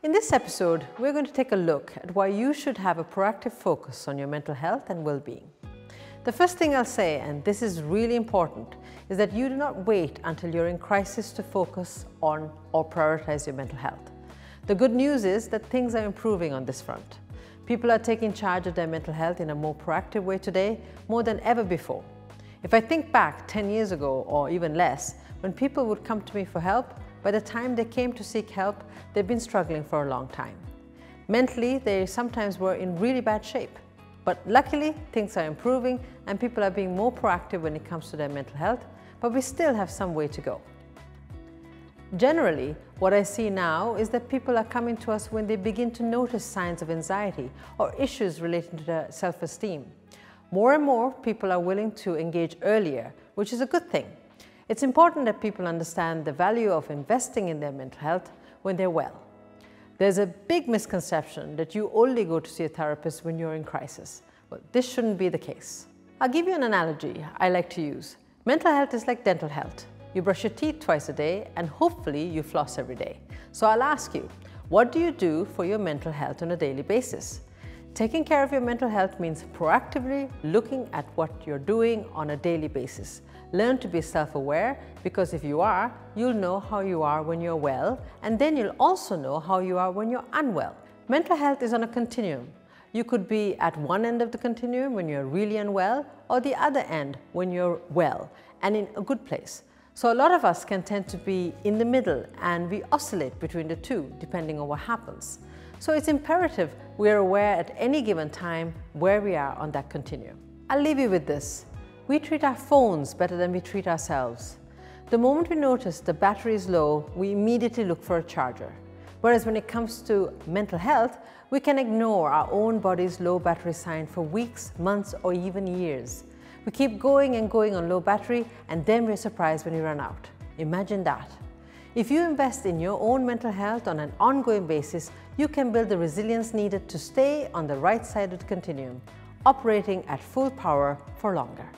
In this episode, we're going to take a look at why you should have a proactive focus on your mental health and well-being. The first thing I'll say, and this is really important, is that you do not wait until you're in crisis to focus on or prioritize your mental health. The good news is that things are improving on this front. People are taking charge of their mental health in a more proactive way today, more than ever before. If I think back 10 years ago, or even less, when people would come to me for help, by the time they came to seek help, they've been struggling for a long time. Mentally, they sometimes were in really bad shape. But luckily, things are improving and people are being more proactive when it comes to their mental health, but we still have some way to go. Generally, what I see now is that people are coming to us when they begin to notice signs of anxiety or issues relating to their self-esteem. More and more people are willing to engage earlier, which is a good thing. It's important that people understand the value of investing in their mental health when they're well. There's a big misconception that you only go to see a therapist when you're in crisis. Well, this shouldn't be the case. I'll give you an analogy I like to use. Mental health is like dental health. You brush your teeth twice a day and hopefully you floss every day. So I'll ask you, what do you do for your mental health on a daily basis? Taking care of your mental health means proactively looking at what you're doing on a daily basis. Learn to be self-aware, because if you are, you'll know how you are when you're well, and then you'll also know how you are when you're unwell. Mental health is on a continuum. You could be at one end of the continuum when you're really unwell, or the other end when you're well and in a good place. So a lot of us can tend to be in the middle, and we oscillate between the two depending on what happens. So it's imperative we are aware at any given time where we are on that continuum. I'll leave you with this. We treat our phones better than we treat ourselves. The moment we notice the battery is low, we immediately look for a charger. Whereas when it comes to mental health, we can ignore our own body's low battery sign for weeks, months, or even years. We keep going and going on low battery, and then we're surprised when we run out. Imagine that. If you invest in your own mental health on an ongoing basis, you can build the resilience needed to stay on the right side of the continuum, operating at full power for longer.